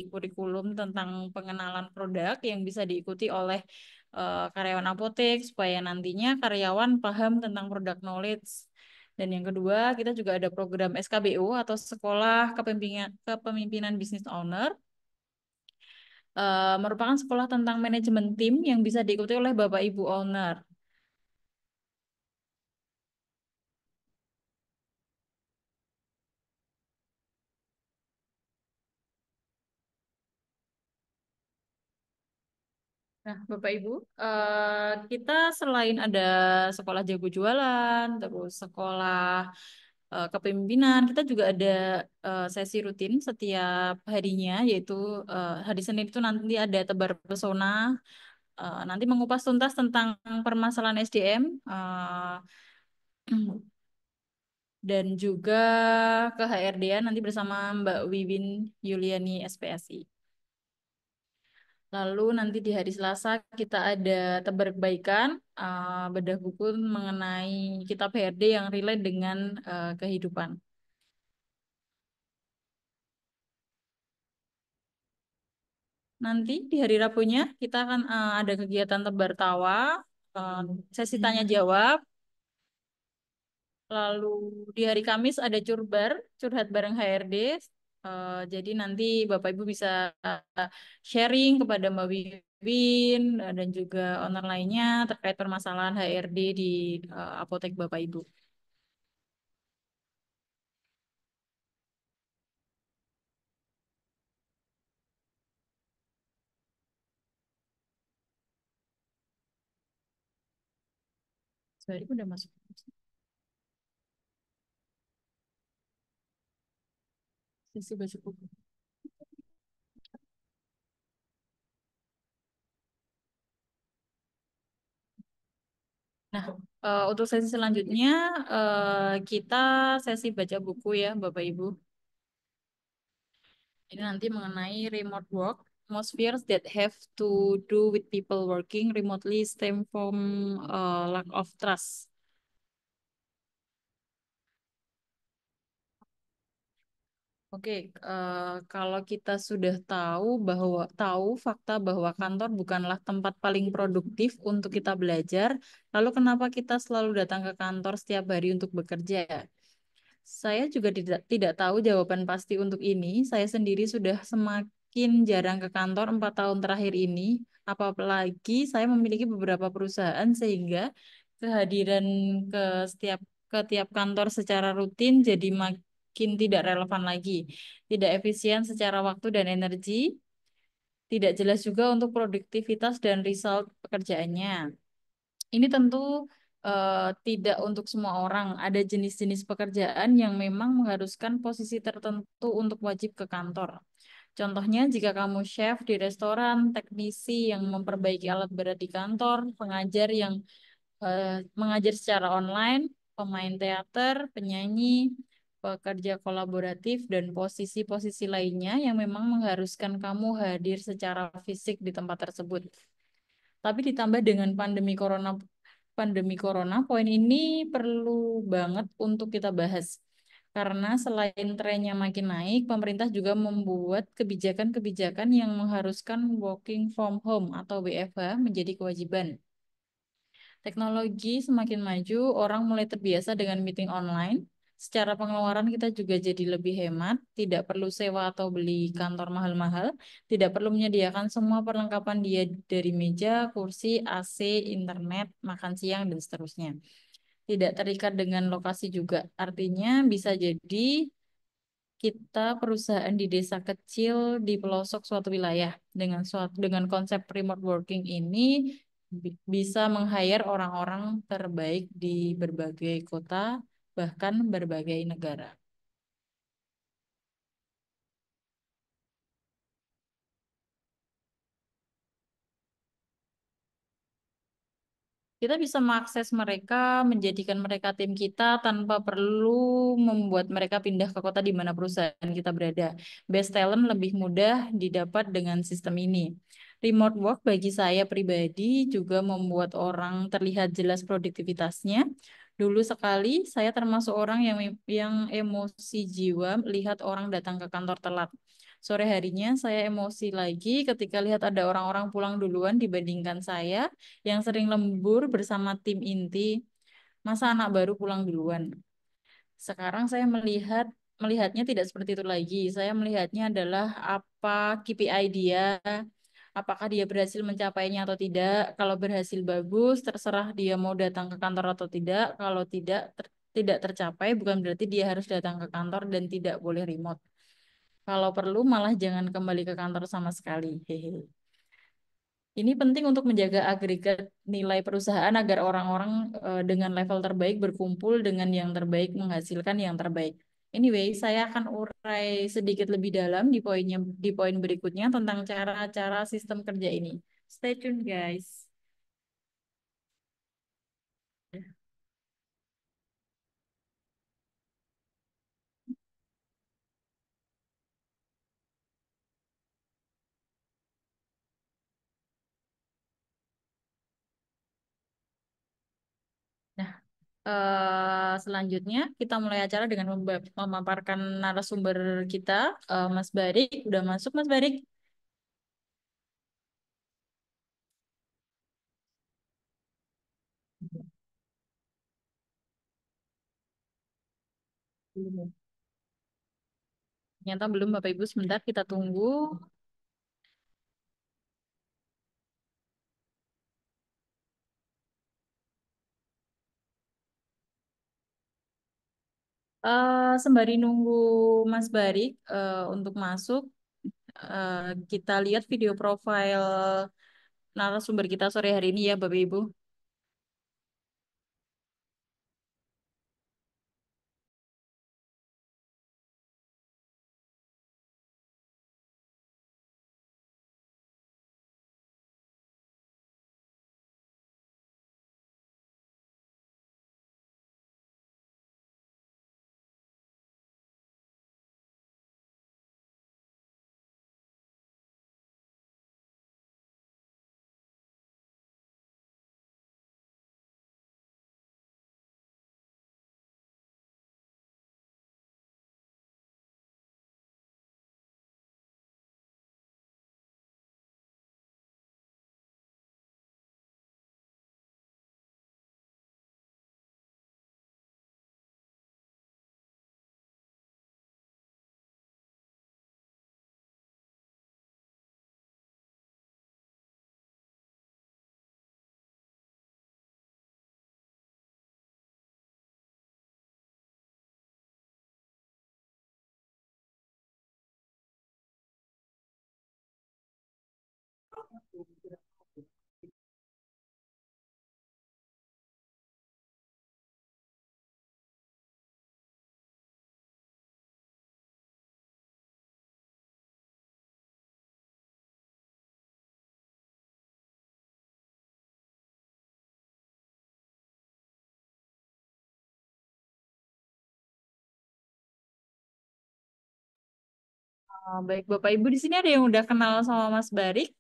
kurikulum tentang pengenalan produk yang bisa diikuti oleh karyawan apotek supaya nantinya karyawan paham tentang produk knowledge. Dan yang kedua, kita juga ada program SKBO atau Sekolah Kepemimpinan Business Owner. Merupakan sekolah tentang manajemen tim yang bisa diikuti oleh Bapak Ibu owner. Nah, Bapak Ibu, kita selain ada sekolah jago jualan, terus sekolah kepemimpinan, kita juga ada sesi rutin setiap harinya, yaitu hari Senin itu nanti ada tebar pesona, nanti mengupas tuntas tentang permasalahan SDM, dan juga ke HRD-an nanti bersama Mbak Wiwin Yuliani SPSI. Lalu nanti di hari Selasa kita ada tebar kebaikan, bedah buku mengenai kitab HRD yang relate dengan kehidupan. Nanti di hari Rabunya kita akan ada kegiatan tebar tawa, eh, sesi tanya jawab. Lalu di hari Kamis ada curbar, curhat bareng HRD. Jadi nanti Bapak Ibu bisa sharing kepada Mbak Wiwin dan juga owner lainnya terkait permasalahan HRD di apotek Bapak Ibu. Sebenarnya udah masuk sesi baca buku. Nah, untuk sesi selanjutnya kita sesi baca buku ya Bapak Ibu. Ini nanti mengenai remote work. Most fears that have to do with people working remotely stem from lack of trust. Oke, kalau kita sudah tahu fakta bahwa kantor bukanlah tempat paling produktif untuk kita belajar, lalu kenapa kita selalu datang ke kantor setiap hari untuk bekerja? Saya juga tidak tahu jawaban pasti untuk ini. Saya sendiri sudah semakin jarang ke kantor 4 tahun terakhir ini. Apalagi saya memiliki beberapa perusahaan sehingga kehadiran ke setiap ke tiap kantor secara rutin jadi makin tidak relevan lagi. Tidak efisien secara waktu dan energi. Tidak jelas juga untuk produktivitas dan result pekerjaannya. Ini tentu tidak untuk semua orang. Ada jenis-jenis pekerjaan yang memang mengharuskan posisi tertentu untuk wajib ke kantor. Contohnya, jika kamu chef di restoran, teknisi yang memperbaiki alat berat di kantor, pengajar yang mengajar secara online, pemain teater, penyanyi, pekerja kolaboratif, dan posisi-posisi lainnya yang memang mengharuskan kamu hadir secara fisik di tempat tersebut. Tapi ditambah dengan pandemi corona, poin ini perlu banget untuk kita bahas. Karena selain trennya makin naik, pemerintah juga membuat kebijakan-kebijakan yang mengharuskan working from home atau WFH menjadi kewajiban. Teknologi semakin maju, orang mulai terbiasa dengan meeting online. Secara pengeluaran kita juga jadi lebih hemat, tidak perlu sewa atau beli kantor mahal-mahal, tidak perlu menyediakan semua perlengkapan dia dari meja, kursi, AC, internet, makan siang, dan seterusnya. Tidak terikat dengan lokasi juga. Artinya bisa jadi kita perusahaan di desa kecil di pelosok suatu wilayah dengan konsep remote working ini bisa meng-hire orang-orang terbaik di berbagai kota bahkan berbagai negara. Kita bisa mengakses mereka, menjadikan mereka tim kita tanpa perlu membuat mereka pindah ke kota di mana perusahaan kita berada. Best talent lebih mudah didapat dengan sistem ini. Remote work bagi saya pribadi juga membuat orang terlihat jelas produktivitasnya. Dulu sekali saya termasuk orang yang emosi jiwa melihat orang datang ke kantor telat. Sore harinya saya emosi lagi ketika lihat ada orang-orang pulang duluan dibandingkan saya yang sering lembur bersama tim inti. Masa anak baru pulang duluan? Sekarang saya melihatnya tidak seperti itu lagi. Saya melihatnya adalah apa KPI dia, apakah dia berhasil mencapainya atau tidak. Kalau berhasil bagus, terserah dia mau datang ke kantor atau tidak. Kalau tidak tercapai, bukan berarti dia harus datang ke kantor dan tidak boleh remote. Kalau perlu, malah jangan kembali ke kantor sama sekali. Hehe. Ini penting untuk menjaga agregat nilai perusahaan agar orang-orang dengan level terbaik berkumpul dengan yang terbaik menghasilkan yang terbaik. Anyway, saya akan urai sedikit lebih dalam di poin berikutnya tentang cara-cara sistem kerja ini. Stay tune, guys. Nah, selanjutnya kita mulai acara dengan memaparkan narasumber kita, Mas Barik. Udah masuk, Mas Barik? Belum. Ternyata belum, Bapak Ibu. Sebentar kita tunggu. Sembari nunggu Mas Barik untuk masuk, eh, kita lihat video profile narasumber kita sore hari ini ya, Bapak Ibu. Baik, Bapak Ibu di sini ada yang udah kenal sama Mas Barik.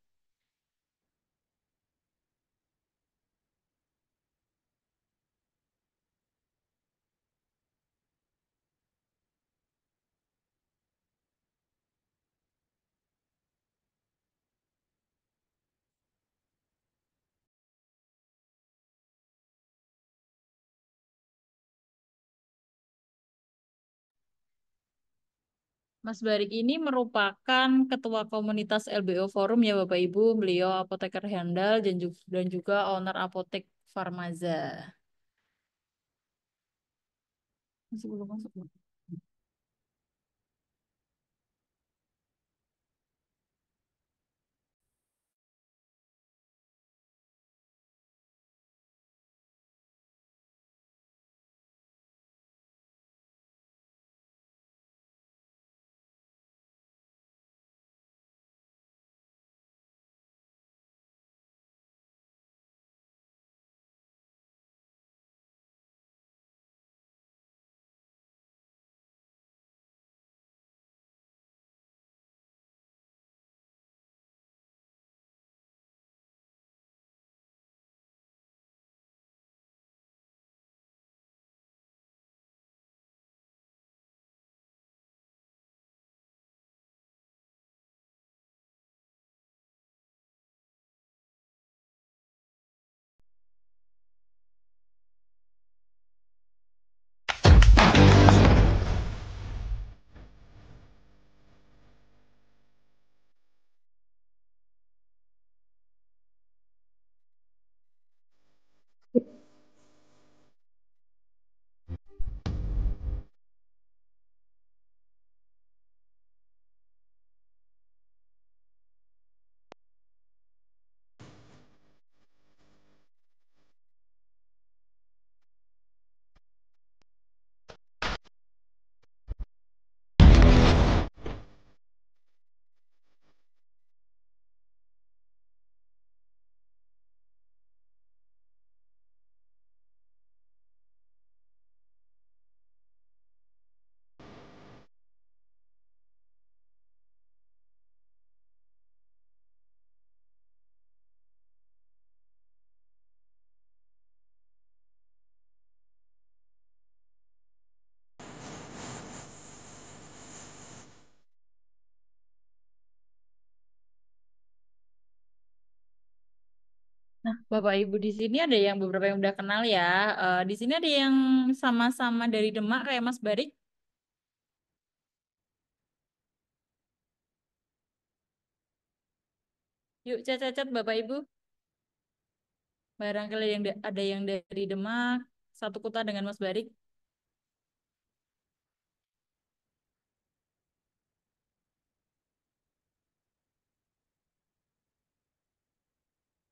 Mas Barik ini merupakan ketua komunitas LBO Forum ya Bapak Ibu. Beliau apoteker handal dan juga owner apotek Farmaza. Masih belum masuk. Nah, Bapak Ibu di sini ada yang beberapa yang udah kenal ya. Di sini ada yang sama-sama dari Demak kayak Mas Barik. Yuk, cacat Bapak Ibu. Barangkali ada yang dari Demak, satu kota dengan Mas Barik.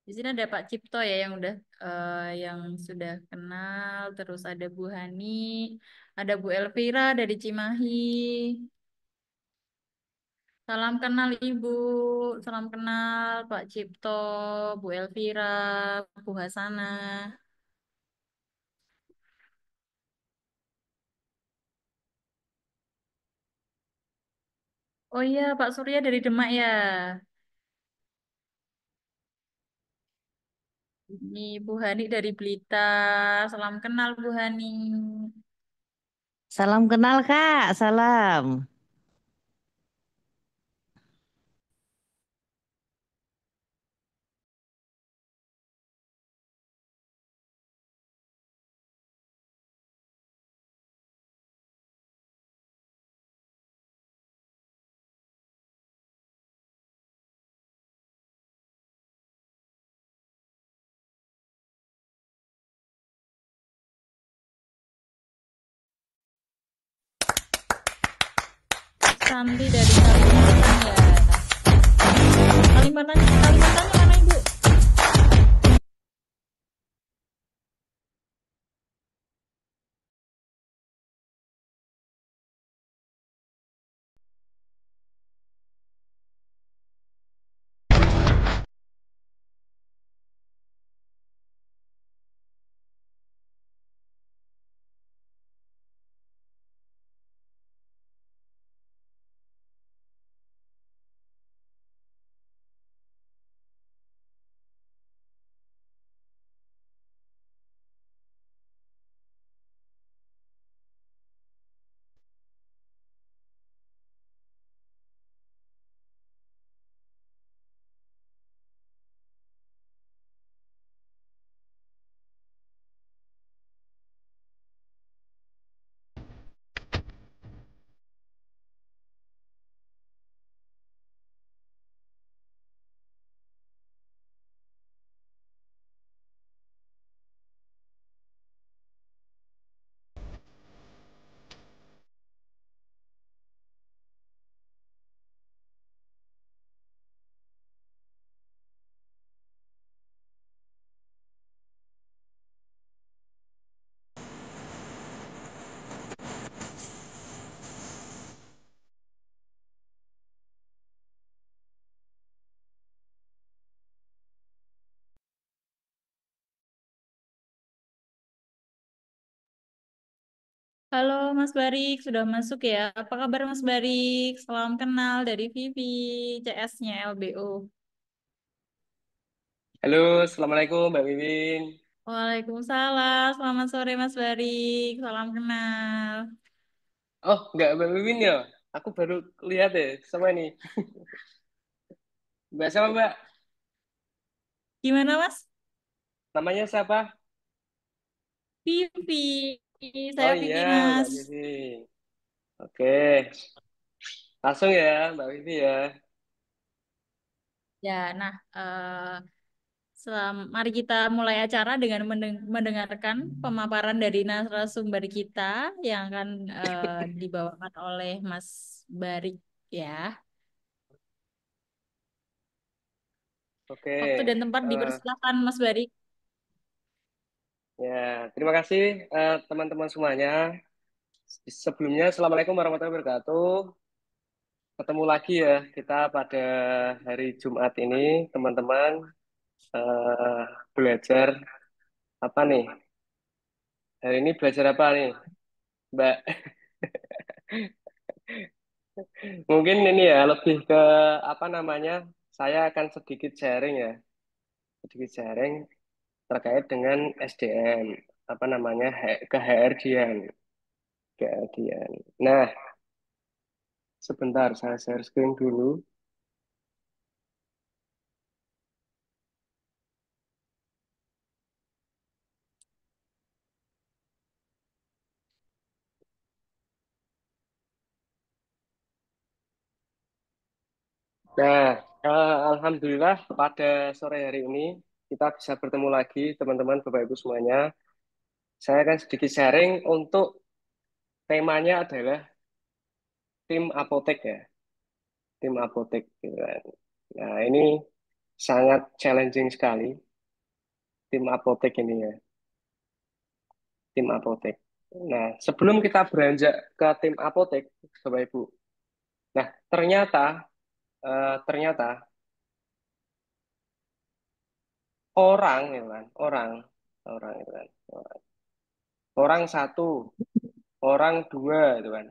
Di sini ada Pak Cipto ya yang sudah kenal. Terus ada Bu Hani, ada Bu Elvira dari Cimahi. Salam kenal Ibu, salam kenal Pak Cipto, Bu Elvira, Bu Hasana. Oh iya, Pak Surya dari Demak ya. Ini Bu Hani dari Blitar. Salam kenal Bu Hani. Salam kenal Kak, salam. Santi dari Kalimantan ya. Kalimantannya mana Ibu? Halo Mas Barik, sudah masuk ya. Apa kabar Mas Barik? Salam kenal dari Vivi, CS-nya LBO. Halo, Assalamualaikum Mbak Wiwin. Waalaikumsalam, selamat sore Mas Barik. Salam kenal. Oh, nggak Mbak Wiwin ya? Aku baru lihat deh sama ini. Mbak siapa Mbak? Gimana Mas? Namanya siapa? Vivi, Oh saya iya, Vivi Mbak Mas. Wiwin. Oke, langsung ya Mbak Wiwin ya. Ya, nah, mari kita mulai acara dengan mendengarkan pemaparan dari narasumber kita yang akan dibawakan oleh Mas Barik ya. Oke, Waktu dan tempat eh, dipersilakan Mas Barik. ya terima kasih teman-teman semuanya. Sebelumnya, Assalamualaikum warahmatullahi wabarakatuh. Ketemu lagi ya kita pada hari Jumat ini, teman-teman. eh, Belajar apa nih? Hari ini belajar apa nih, Mbak? Mungkin ini ya lebih ke apa namanya? Saya akan sedikit sharing ya, sedikit sharing terkait dengan SDM, apa namanya ke HRD-an, HRD-an. Nah, sebentar saya share screen dulu. Nah, Alhamdulillah pada sore hari ini kita bisa bertemu lagi teman-teman Bapak Ibu semuanya. Saya akan sedikit sharing untuk temanya adalah tim apotek ya, tim apotek gitu kan. Nah, ini sangat challenging sekali tim apotek ini ya, tim apotek. Nah, sebelum kita beranjak ke tim apotek, Bapak Ibu. Nah, ternyata orang ya kan, orang itu kan. Orang satu, orang dua itu kan.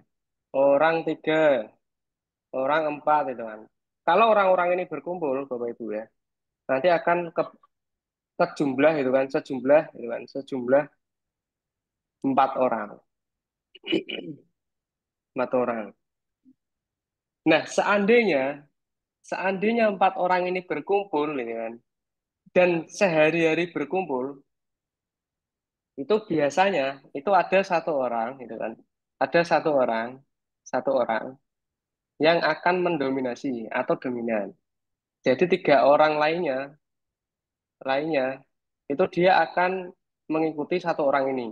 Orang tiga, orang empat itu kan. Kalau orang-orang ini berkumpul, Bapak Ibu ya, nanti akan ke jumlah itu kan, sejumlah empat orang, empat orang. Nah, seandainya empat orang ini berkumpul, ini kan, dan sehari-hari berkumpul, itu biasanya itu ada satu orang, gitu kan, ada satu orang yang akan mendominasi atau dominan. Jadi tiga orang lainnya itu dia akan mengikuti satu orang ini,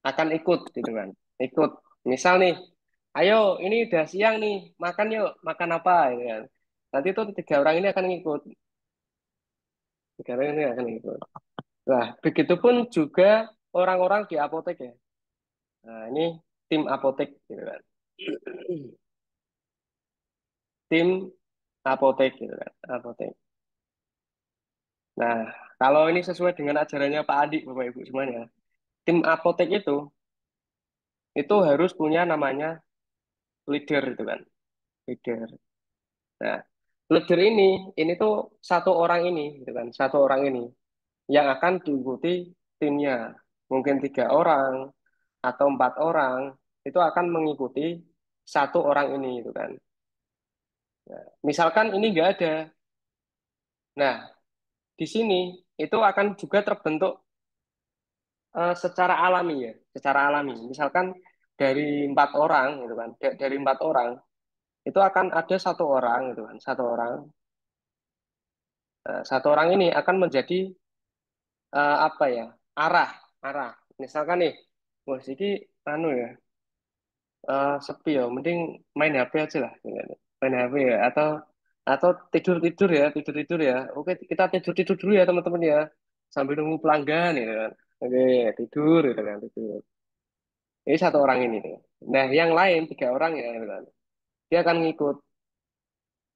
akan ikut gitu kan, ikut. Misal nih, ayo ini udah siang nih, makan yuk, makan apa gitu kan. Nanti tuh tiga orang ini akan ngikut, tiga orang ini akan ngikut. Nah, begitupun juga orang-orang di apotek ya. Nah, ini tim apotek gitu kan. Tim apotek gitu kan, apotek. Nah, kalau ini sesuai dengan ajarannya Pak Adi, Bapak Ibu semuanya, tim apotek itu harus punya namanya leader itu kan, leader. Nah, leader ini tuh satu orang ini, gitu kan, satu orang ini yang akan diikuti timnya. Mungkin tiga orang atau empat orang itu akan mengikuti satu orang ini, gitu kan. Misalkan ini nggak ada, nah di sini itu akan juga terbentuk secara alami ya, secara alami. Misalkan dari empat orang, gitu kan, dari empat orang itu akan ada satu orang, gitu kan, satu orang. Satu orang ini akan menjadi apa ya, arah arah misalkan nih, wah siki anu ya, sepi ya, mending main HP aja lah gitu kan. Main HP ya, atau tidur tidur ya, tidur tidur ya, oke kita tidur tidur dulu ya teman-teman ya, sambil nunggu pelanggan gitu kan. Oke, tidur gitu kan, tidur. Ini satu orang ini nih. Nah yang lain tiga orang ya gitu kan, dia akan ngikut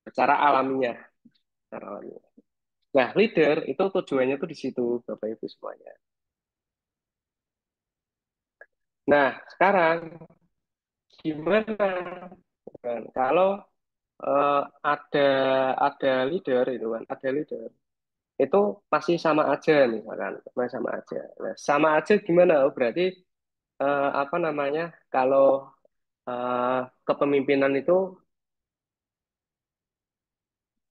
secara alaminya, secara alaminya. Nah leader itu tujuannya tuh di situ Bapak Ibu semuanya. Nah sekarang gimana kan kalau eh, ada ada leader itu kan, ada leader itu pasti sama aja nih kan, masih sama aja. Nah, sama aja gimana? Oh, berarti apa namanya, kalau eh, kepemimpinan itu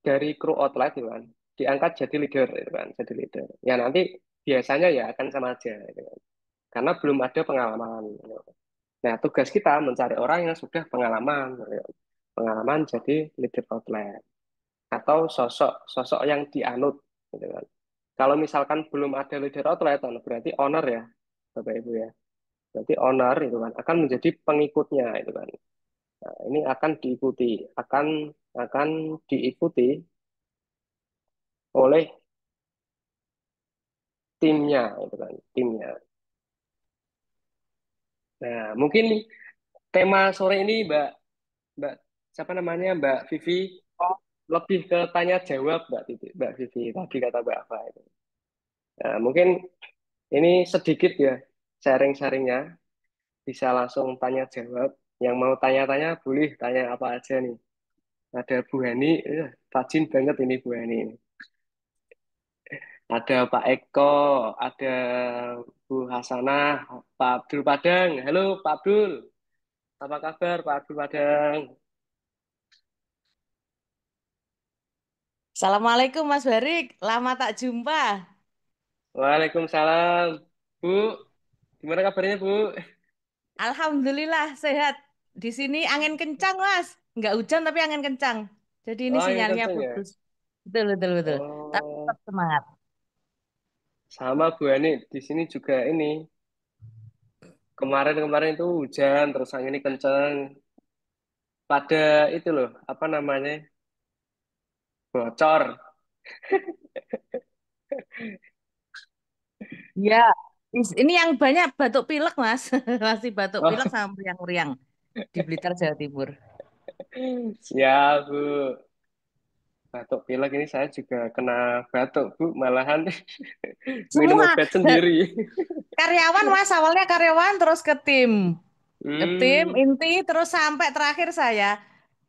dari kru outlet itu kan diangkat jadi leader itu kan, jadi leader ya, nanti biasanya ya akan sama aja gitu kan. Karena belum ada pengalaman gitu. Nah tugas kita mencari orang yang sudah pengalaman gitu kan. Pengalaman jadi leader outlet atau sosok sosok yang dianut gitu kan. Kalau misalkan belum ada leader outlet, berarti owner ya, Bapak Ibu ya. Berarti owner itu kan akan menjadi pengikutnya itu kan. Nah, ini akan diikuti oleh timnya itu kan, timnya. Nah, mungkin tema sore ini Mbak siapa namanya, Mbak Vivi, lebih ke tanya jawab Mbak Vivi tadi kata Mbak apa itu. Nah, mungkin ini sedikit ya sharing-sharingnya, bisa langsung tanya jawab. Yang mau tanya-tanya boleh tanya apa aja nih. Ada Bu Hani, rajin banget ini Bu Hani. Ada Pak Eko, ada Bu Hasanah, Pak Abdul Padang. Halo Pak Abdul, apa kabar Pak Abdul Padang? Assalamualaikum Mas Barik, lama tak jumpa. Waalaikumsalam. Bu, gimana kabarnya Bu? Alhamdulillah sehat. Di sini angin kencang Mas, nggak hujan tapi angin kencang. Jadi ini Oh, angin sinyalnya kenceng ya. putus. Betul, betul, betul. Tapi tetap Oh, semangat. sama Bu Ani di sini juga ini. Kemarin-kemarin itu hujan, terus anginnya kenceng. Pada itu loh, apa namanya? Bocor. Ya, ini yang banyak batuk pilek, Mas. Masih batuk pilek Oh, sama meriang-meriang di Blitar, Jawa Timur. siap Bu. Batuk pilek ini saya juga kena batuk Bu, malahan minum Semua obat sendiri. karyawan, Mas, awalnya karyawan terus ke tim. Ke tim, Hmm, inti, terus sampai terakhir saya.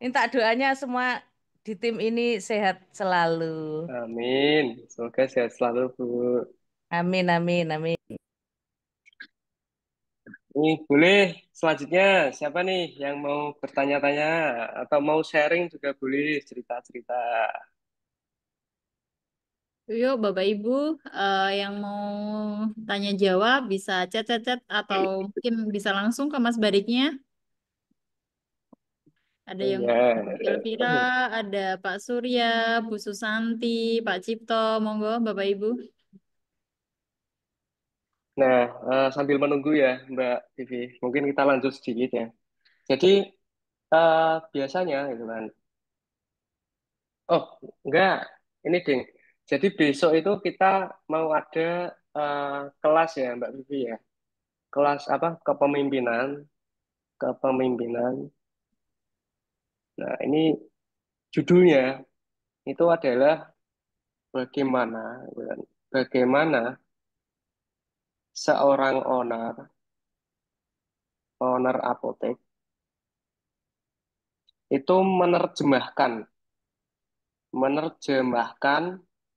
Minta doanya semua di tim ini sehat selalu. amin. Semoga sehat selalu Bu. Amin, amin, amin. Nih, boleh selanjutnya siapa nih yang mau bertanya-tanya atau mau sharing juga boleh cerita-cerita. Yuk, Bapak Ibu, yang mau tanya jawab bisa chat-chat atau mungkin bisa langsung ke Mas Bariknya. Ada yang Iya. Bu Elvira, ada Pak Surya, Bu Susanti, Pak Cipto, monggo Bapak Ibu. Nah, sambil menunggu ya Mbak Vivi, mungkin kita lanjut sedikit ya. Jadi biasanya gitu kan. Oh, enggak. Ini ding. Jadi besok itu kita mau ada eh, kelas ya Mbak Vivi ya. Kelas apa? Kepemimpinan, kepemimpinan. Nah, ini judulnya itu adalah bagaimana, gitu kan, bagaimana seorang owner apotek itu menerjemahkan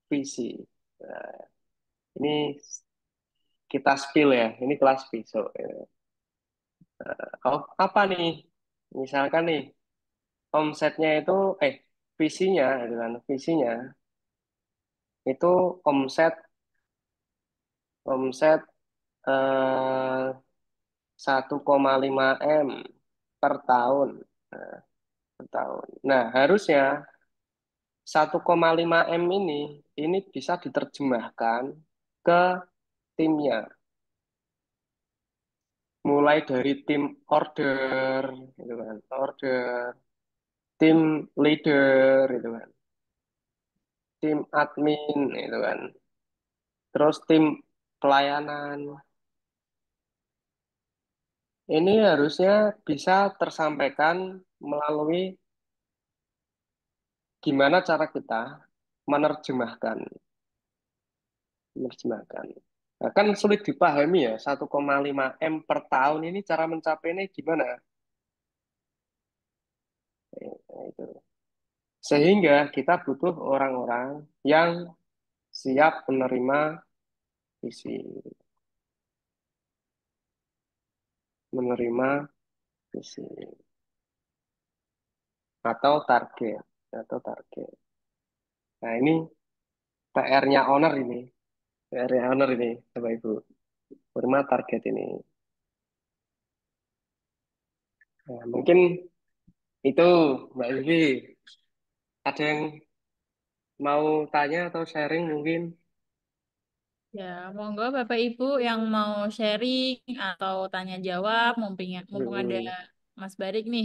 visi. Nah, ini kita spill ya, ini kelas besok. Ya. Oh, apa nih? Misalkan nih, omsetnya itu, visinya, gitu kan, visinya itu omset, omset eh, 1,5 M per tahun. Nah, per tahun. Nah, harusnya 1,5 M ini bisa diterjemahkan ke timnya. Mulai dari tim order, gitu kan, order, tim leader, gitu kan, tim admin, gitu kan, terus tim pelayanan. Ini harusnya bisa tersampaikan melalui gimana cara kita menerjemahkan, menerjemahkan. Nah, kan sulit dipahami ya, 1,5 M per tahun ini cara mencapainya gimana? Nah, itu. Sehingga kita butuh orang-orang yang siap menerima visi, menerima visi atau target, atau target. Nah, ini PR-nya owner ini, PR-nya owner ini, Bapak Ibu. Menerima target ini. Nah, mungkin itu Mbak Vivi. Ada yang mau tanya atau sharing mungkin? Ya, monggo Bapak Ibu yang mau sharing atau tanya jawab, mumpung ada Hmm. Mas Barik nih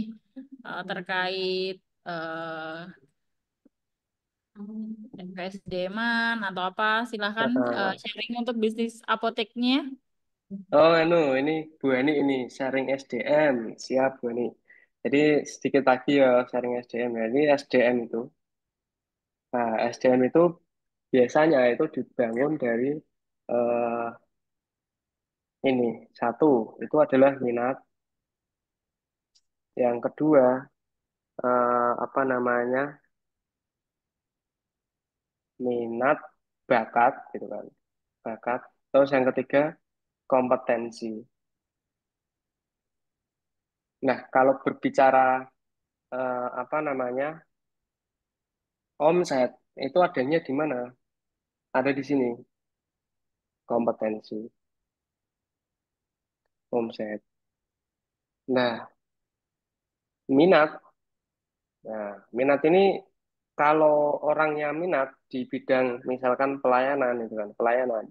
terkait FSD-man atau apa, silahkan sharing untuk bisnis apoteknya. Oh, ini Bu Ani ini sharing SDM, siap Bu Ani. Jadi sedikit lagi ya sharing SDM ya. Ini SDM itu. Nah, SDM itu biasanya itu dibangun dari eh, ini satu itu adalah minat, yang kedua apa namanya minat, bakat gitu kan, bakat. Terus yang ketiga kompetensi. Nah, kalau berbicara apa namanya omset itu adanya di mana? Ada di sini kompetensi, omset. Nah, minat. Nah, minat ini. kalau orangnya minat di bidang misalkan pelayanan itu kan, pelayanan.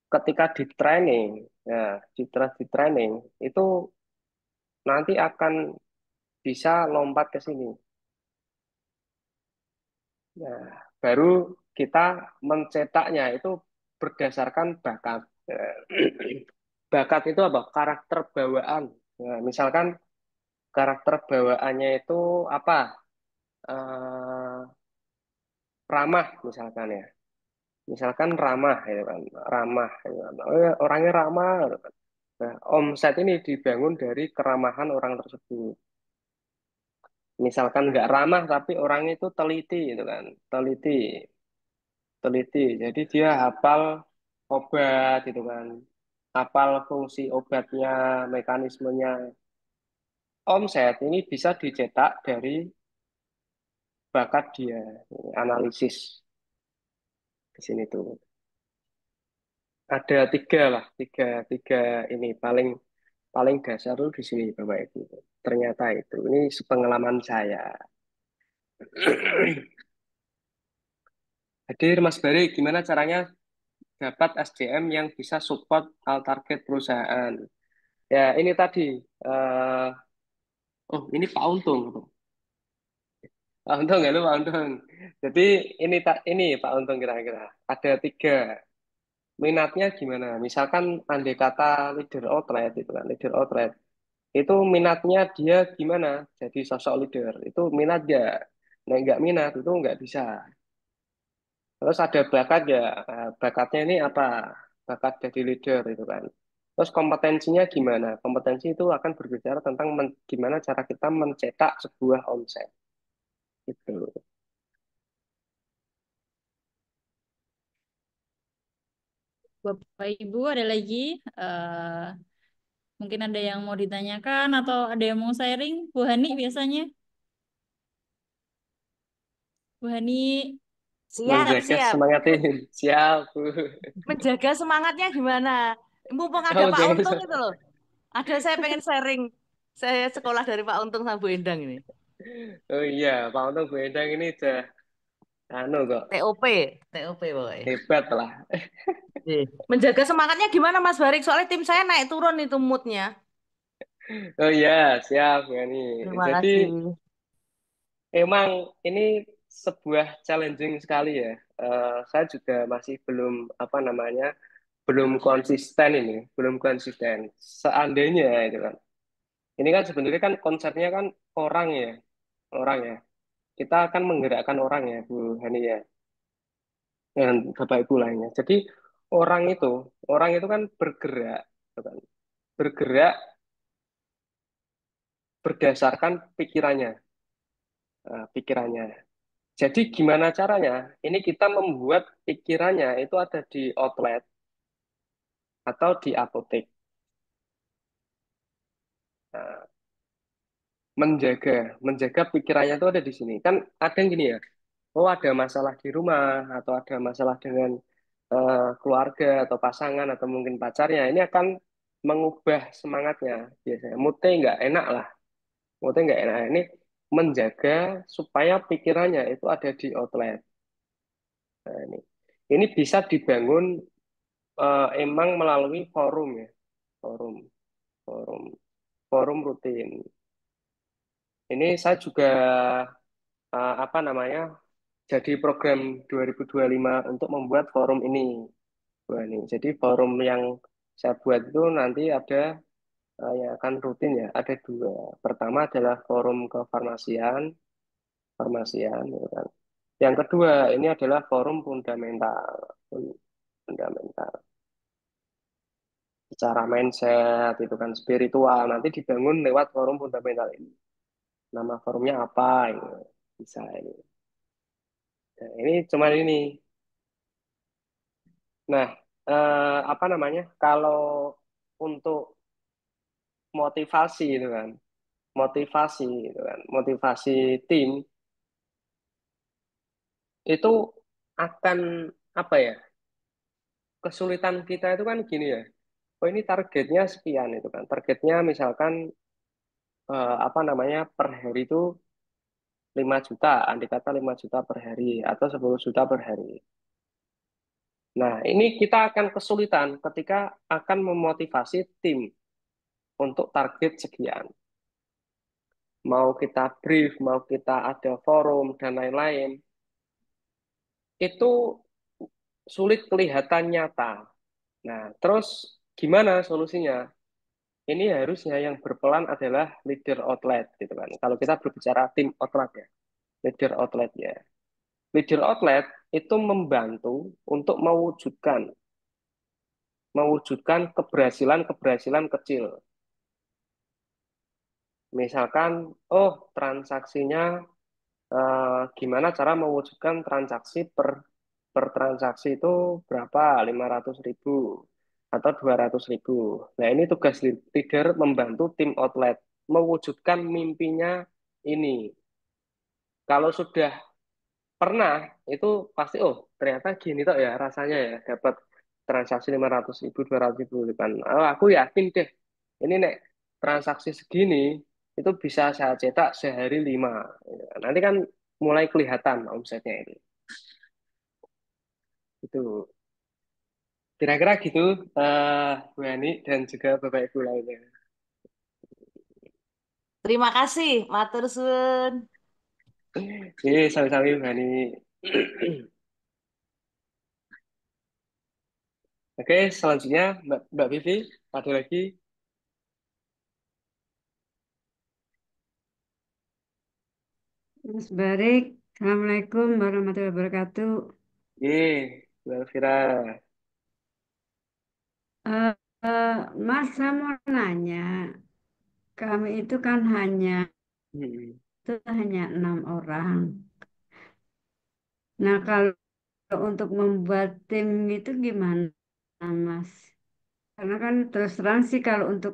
Ketika di training, ya di training itu nanti akan bisa lompat ke sini. Nah, baru kita mencetaknya itu berdasarkan bakat. Bakat itu apa? Karakter bawaan. Nah, misalkan karakter bawaannya itu apa? Eh, ramah misalkan ya. Misalkan ramah ya kan. Ramah ya kan. Oh, ya, orangnya ramah. Ya kan. Nah, omset ini dibangun dari keramahan orang tersebut. Misalkan nggak ramah tapi orangnya itu teliti gitu kan. Teliti. Teliti. Jadi dia hafal obat gitu kan. Hafal fungsi obatnya, mekanismenya. Omset ini bisa dicetak dari bakat dia, analisis di sini tuh. Ada tiga lah, tiga ini paling paling dasar tuh di sini Bapak Ibu. Ternyata itu, ini sepengalaman saya. Hadir Mas Bari, gimana caranya dapat SDM yang bisa support target perusahaan? Ya ini tadi, eh, oh ini Pak Untung. Pak Untung ya lu Pak Untung. Jadi ini tak ini Pak Untung kira-kira ada tiga. Minatnya gimana? Misalkan andai kata leader outlet itu kan, leader outlet itu minatnya dia gimana? Jadi sosok leader itu minat ya. Nah nggak minat itu nggak bisa. Terus ada bakat ya, bakatnya ini apa? Bakat jadi leader itu kan. Terus kompetensinya gimana? Kompetensi itu akan berbicara tentang gimana cara kita mencetak sebuah omset gitu. Bapak Ibu ada lagi eh mungkin ada yang mau ditanyakan atau ada yang mau sharing? Bu Hani biasanya. Bu Hani, Siap, Menjaga siap. semangatin. Siap, Bu. Menjaga semangatnya gimana? Mumpung ada Oh, Pak Untung jangan. itu loh. Ada saya pengen sharing. Saya sekolah dari Pak Untung sama Bu Endang ini. Oh iya, Pak Untung Bu Endang ini udah anu kok TOP, TOP pokoknya. hebat lah. Iya. Menjaga semangatnya gimana Mas Barik? Soalnya tim saya naik turun itu moodnya. Oh iya, siap Yani. Terima Jadi kasih. emang ini sebuah challenging sekali ya. Saya juga masih belum apa namanya, belum konsisten ini, belum konsisten. Seandainya itu kan. Ini kan sebenarnya kan konsepnya kan orang ya, orang ya. Kita akan menggerakkan orang ya, Bu Hani ya, dan Bapak Ibu lainnya. Jadi orang itu, orang itu kan bergerak, gitu kan. Bergerak berdasarkan pikirannya, pikirannya. Jadi gimana caranya? Ini kita membuat pikirannya itu ada di outlet atau di apotek. Nah, menjaga pikirannya itu ada di sini. Kan ada yang gini ya, oh ada masalah di rumah atau ada masalah dengan keluarga atau pasangan atau mungkin pacarnya. Ini akan mengubah semangatnya biasanya. Moodnya nggak enak lah, moodnya nggak enak. Ini menjaga supaya pikirannya itu ada di outlet. Nah, ini bisa dibangun emang melalui forum ya, forum, forum, forum rutin. Ini saya juga apa namanya, jadi program 2025 untuk membuat forum ini. Wah, ini. Jadi forum yang saya buat itu nanti ada yang akan rutin ya, ada dua. Pertama adalah forum kefarmasian, farmasian, gitu kan. Yang kedua ini adalah forum fundamental, fundamental. Secara mindset itu kan spiritual nanti dibangun lewat forum fundamental ini. Nama forumnya apa ini? Bisa ini. Nah, ini cuman ini. Nah, apa namanya? Kalau untuk motivasi itu kan, motivasi itu kan, motivasi tim itu akan apa ya? Kesulitan kita itu kan gini ya. Oh ini targetnya sekian itu kan. Targetnya misalkan apa namanya per hari itu 5 juta, andai kata 5 juta per hari atau 10 juta per hari. Nah, ini kita akan kesulitan ketika akan memotivasi tim untuk target sekian. Mau kita brief, mau kita ada forum, dan lain-lain, itu sulit kelihatan nyata. Nah, terus gimana solusinya? Ini harusnya yang berperan adalah leader outlet, gitu kan. Kalau kita berbicara tim outlet ya, leader outlet ya. Leader outlet itu membantu untuk mewujudkan keberhasilan-keberhasilan kecil. Misalkan, oh transaksinya gimana cara mewujudkan transaksi per transaksi itu berapa? 500.000 atau 200.000. Nah, ini tugas leader membantu tim outlet mewujudkan mimpinya ini. Kalau sudah pernah, itu pasti, oh ternyata gini toh ya rasanya ya, dapat transaksi 500.000, 200.000 kan. Oh, aku yakin deh, ini nek transaksi segini, itu bisa saya cetak sehari 5. Nanti kan mulai kelihatan omsetnya ini. Itu kira-kira gitu, Bu Yani dan juga Bapak Ibu lainnya. Terima kasih, matur suwun. Sami-sami Bu Yani. Oke, selanjutnya Mbak Vivi, ada lagi? Mas Barik, Assalamualaikum warahmatullahi wabarakatuh. Mbak Elvira. Eh, eh, Mas, saya mau nanya, kami itu kan Hmm. hanya 6 orang. Nah, kalau untuk membuat tim itu gimana, Mas? Karena kan terus terang sih kalau untuk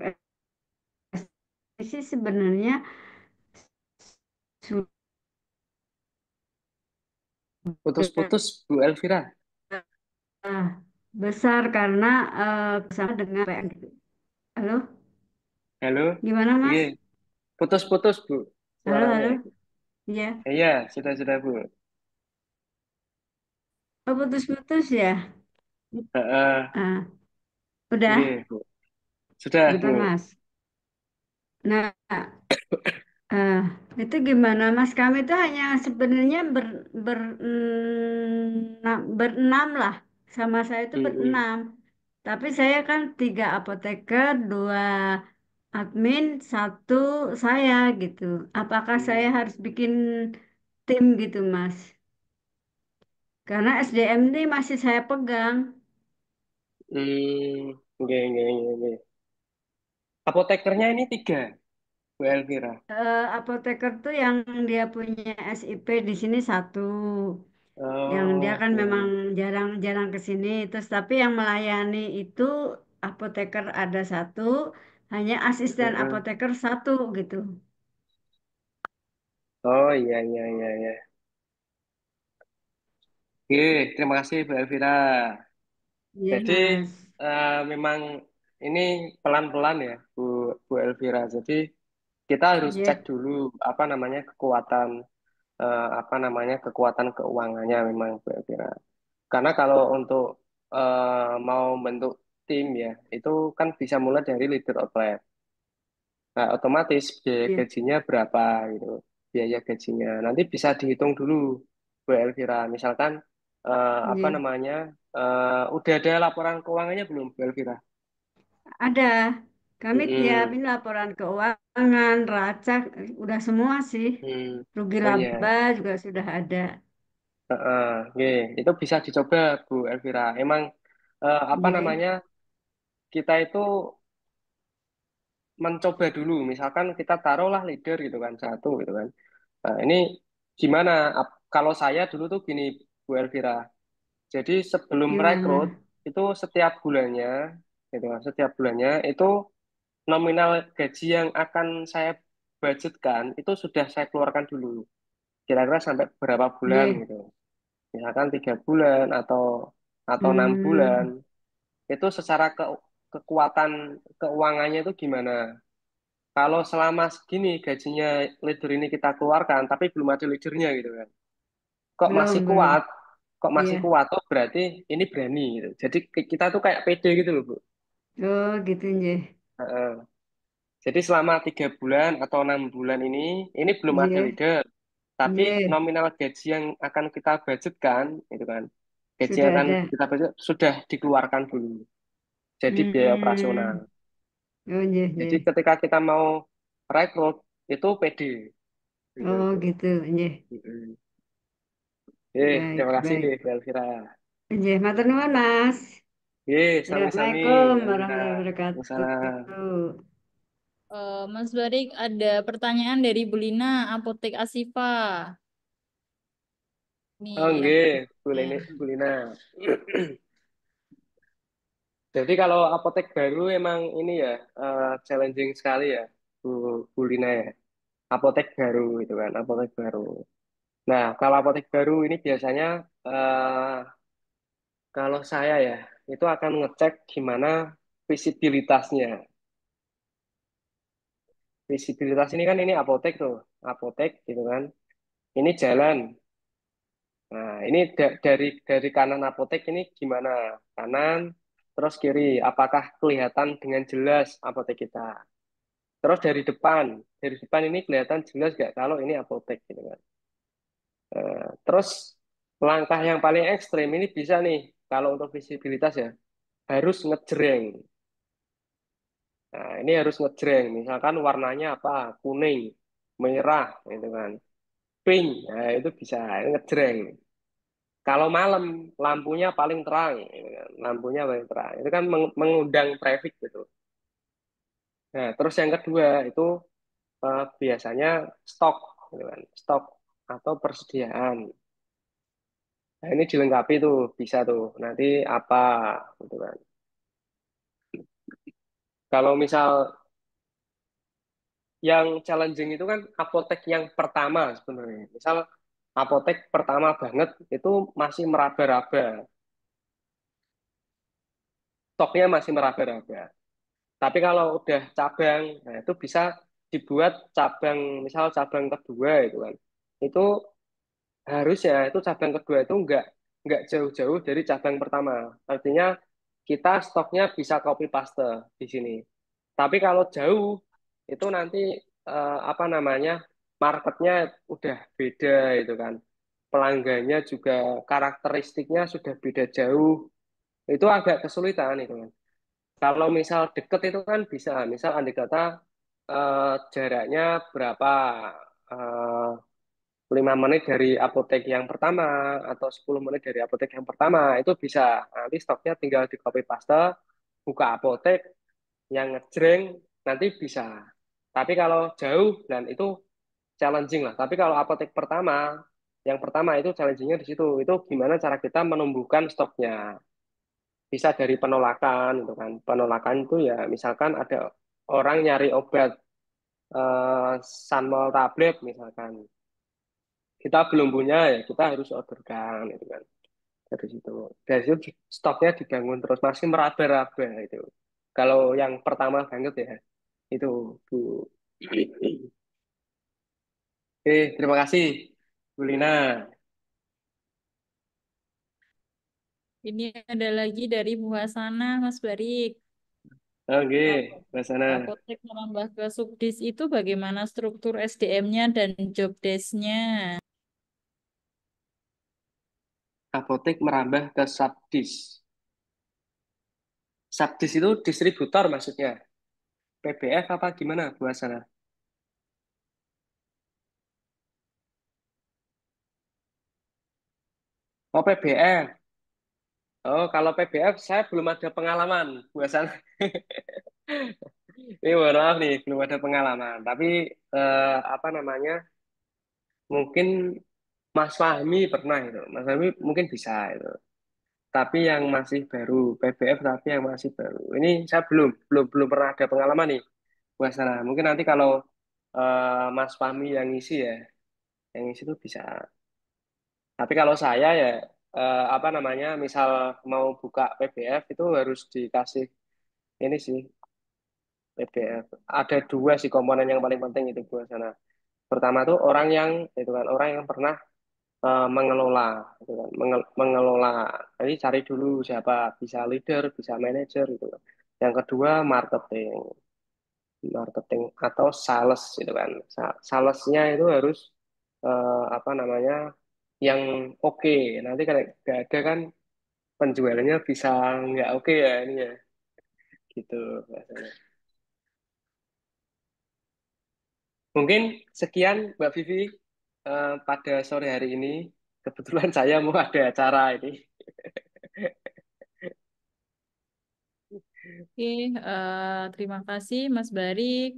sih sebenarnya sudah Putus-putus Bu Elvira. besar karena bersama dengan PN gitu. Halo, Halo? gimana Iya, Mas? putus-putus Bu Halo, suaranya. halo, iya. Iya, sudah Bu. Oh, putus-putus ya? Heeh, Ah, iya udah, Bu. Sudah Bu. bentar Mas. Nah, eh, itu gimana Mas? Kami itu hanya sebenarnya berenam lah. Sama saya itu Mm-mm. berenam. Tapi saya kan 3 apoteker, 2 admin, 1 saya gitu. Apakah saya Hmm. harus bikin tim gitu Mas? Karena SDM ini masih saya pegang. Oke. Apotekernya ini 3 Bu Elvira. Apoteker tuh yang dia punya SIP di sini 1. Yang dia Oh, kan memang oke. jarang-jarang ke sini. Terus tapi yang melayani itu apoteker ada 1, hanya asisten Heeh. apoteker 1 gitu. Oh, iya. Oke, terima kasih Bu Elvira. Iya Jadi Mas. memang ini pelan-pelan ya Bu Elvira. Jadi kita harus cek Iya, dulu apa namanya kekuatan keuangannya memang Bu Elvira. Karena kalau untuk mau bentuk tim ya itu kan bisa mulai dari leader outlet. Nah, otomatis biaya iya, gajinya berapa gitu, biaya gajinya. Nanti bisa dihitung dulu Bu Elvira. Misalkan apa iya. namanya udah ada laporan keuangannya belum Bu Elvira? Ada. Kami Mm-mm. tiapin laporan keuangan, racak, udah semua sih. Hmm. Rugi Oh laba iya. juga sudah ada. Heeh, oke. Itu bisa dicoba Bu Elvira. Emang apa Iya, namanya kita itu mencoba dulu. Misalkan kita taruhlah leader gitu kan 1 gitu kan. Nah, ini gimana? Kalau saya dulu tuh gini Bu Elvira. Jadi sebelum rekrut gimana? itu gitu kan, setiap bulannya itu nominal gaji yang akan saya budgetkan itu sudah saya keluarkan dulu. Kira-kira sampai berapa bulan Iya. gitu. Misalkan 3 bulan atau 6 bulan. Hmm, Itu secara kekuatan keuangannya itu gimana? kalau selama segini gajinya leader ini kita keluarkan, tapi belum ada leadernya gitu kan. Kok masih Belum. kuat? Kok masih Iya. kuat? Oh berarti ini berani gitu. Jadi kita tuh kayak pede gitu loh, Bu. Oh, gitu nggih. Heeh. Jadi selama 3 bulan atau 6 bulan ini belum ada Nggih. leader. Tapi Nggih. nominal gaji yang akan kita budgetkan, itu kan, gaji yang Sudah akan ada. kita budget sudah dikeluarkan dulu. Jadi biaya operasional. Hmm. Oh, nggih, Jadi nggih. ketika kita mau rekrut itu PD. Gitu, Oh, Bu. gitu nggih. Mm-mm. Baik, Terima kasih, baik. Bu Elvira. Nggih, matur nuwun, Mas. Sami-sami, Assalamualaikum Bu Elvira. warahmatullahi Waalaikumsalam. wabarakatuh. Mas Barik, ada pertanyaan dari Bu Lina, Apotek Asifa. Oh, Nih yang nggih, berikutnya. Bu Lina. Jadi kalau apotek baru emang ini ya challenging sekali ya, Bu, Bu Lina ya. Apotek baru itu kan, apotek baru. Nah, kalau apotek baru ini biasanya kalau saya ya itu akan ngecek gimana visibilitasnya. Visibilitas ini kan ini apotek tuh, apotek gitu kan. Ini jalan. Nah, ini dari kanan apotek ini gimana? Kanan, terus kiri. Apakah kelihatan dengan jelas apotek kita? Terus dari depan ini kelihatan jelas nggak kalau ini apotek gitu kan. Terus langkah yang paling ekstrim ini bisa nih kalau untuk visibilitas ya harus ngejreng. Nah, ini harus ngejreng. Misalkan warnanya apa? Kuning, merah, gitu kan. Pink, nah itu bisa ngejreng. Kalau malam lampunya paling terang, gitu kan. Lampunya paling terang. Itu kan mengundang traffic gitu. Nah, terus yang kedua itu biasanya stok, gitu kan. Stok atau persediaan. Nah, ini dilengkapi tuh, bisa tuh. Nanti apa, gitu kan. Kalau misal yang challenging itu kan apotek yang pertama sebenarnya. Misal apotek pertama banget itu masih meraba-raba, stoknya masih meraba-raba. Tapi kalau udah cabang, nah itu bisa dibuat cabang, misal cabang kedua itu kan. Itu harusnya itu cabang kedua itu nggak jauh-jauh dari cabang pertama. Artinya kita stoknya bisa copy paste di sini. Tapi kalau jauh itu nanti apa namanya marketnya udah beda itu kan. Pelanggannya juga karakteristiknya sudah beda jauh. Itu agak kesulitan itu kan. Kalau misal deket itu kan bisa. Misal andai kata jaraknya berapa? eh, 5 menit dari apotek yang pertama atau 10 menit dari apotek yang pertama itu bisa. Nanti stoknya tinggal di copy paste, buka apotek yang ngejreng nanti bisa. Tapi kalau jauh dan itu challenging lah. Tapi kalau apotek pertama, yang pertama itu challengingnya di situ. Itu gimana cara kita menumbuhkan stoknya. Bisa dari penolakan, itu kan. Penolakan itu ya misalkan ada orang nyari obat Sanmol tablet misalkan. Kita belum punya ya kita harus orderkan itu kan. Dari situ stoknya dibangun terus masih meraba-raba itu. Kalau yang pertama banget ya itu Bu. Terima kasih Bu Lina. Ini ada lagi dari Bu Hasana, Mas Barik. Oke, Apot- Mbak Sana. Apotek menambah ke Subdis itu bagaimana struktur SDM-nya dan job desk-nya? Apotek merambah ke Subdis. Subdis itu distributor maksudnya. PBF apa gimana Bu Sana? Oh PBF. Oh kalau PBF saya belum ada pengalaman Bu Sana. Ini mohon maaf nih belum ada pengalaman. Tapi apa namanya? Mungkin Mas Fahmi pernah itu. Mas Fahmi mungkin bisa itu. Tapi yang masih baru PBF tapi yang masih baru. Ini saya belum pernah ada pengalaman nih Bu Sana. Mungkin nanti kalau Mas Fahmi yang ngisi ya, yang ngisi itu bisa. Tapi kalau saya ya apa namanya, misal mau buka PBF itu harus dikasih ini sih PBF. Ada dua sih komponen yang paling penting itu buat sana. Pertama tuh orang yang itu kan orang yang pernah mengelola, gitu kan. Mengelola. Jadi cari dulu siapa bisa leader, bisa manager gitu kan. Yang kedua marketing atau sales gitu kan. Salesnya itu harus apa namanya yang oke. Nanti kalau nggak ada kan penjualannya bisa nggak oke ya ini ya gitu biasanya. Mungkin sekian Mbak Vivi pada sore hari ini. Kebetulan saya mau ada acara ini. Oke, terima kasih Mas Barik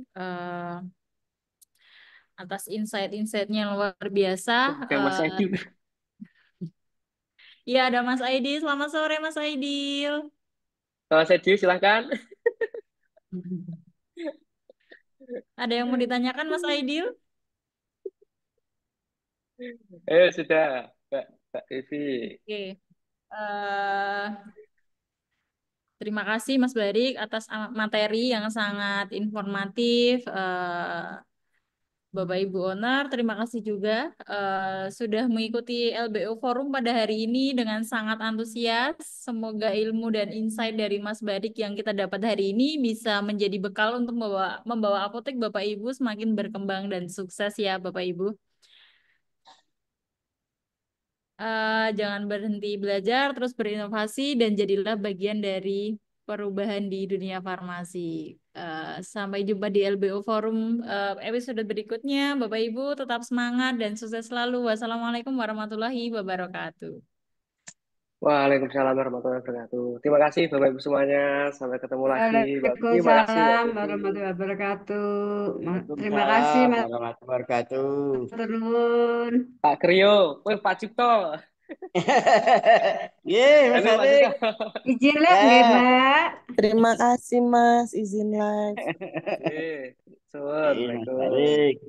atas insight-insightnya yang luar biasa. Oke, Mas Aidil. Ya, ada Mas Aidil. Selamat sore Mas Aidil. Mas Aidil silahkan. Ada yang mau ditanyakan Mas Aidil? Sudah Mbak Vivi. Oke. eh Terima kasih Mas Barik atas materi yang sangat informatif. Bapak Ibu Owner, terima kasih juga sudah mengikuti LBO Forum pada hari ini dengan sangat antusias. Semoga ilmu dan insight dari Mas Barik yang kita dapat hari ini bisa menjadi bekal untuk membawa apotek Bapak Ibu semakin berkembang dan sukses ya Bapak Ibu. Jangan berhenti belajar, terus berinovasi, dan jadilah bagian dari perubahan di dunia farmasi. Sampai jumpa di LBO Forum episode berikutnya. Bapak Ibu tetap semangat dan sukses selalu. Wassalamualaikum warahmatullahi wabarakatuh. Waalaikumsalam warahmatullahi wabarakatuh. Terima kasih Bapak Ibu semuanya. Sampai ketemu lagi. Mbak Vivi, makasih Mbak Waalaikumsalam Vivi. warahmatullahi wabarakatuh. Terima kasih Waalaikumsalam Mas warahmatullahi wabarakatuh. Turun. Pak Krio, Pak Cipto. Ye, Mas Halo Pak Adik. Cipto. Izin lihat nggih, Ya. Mbak? Terima kasih Mas, izin live. Mas Assalamualaikum. Adik.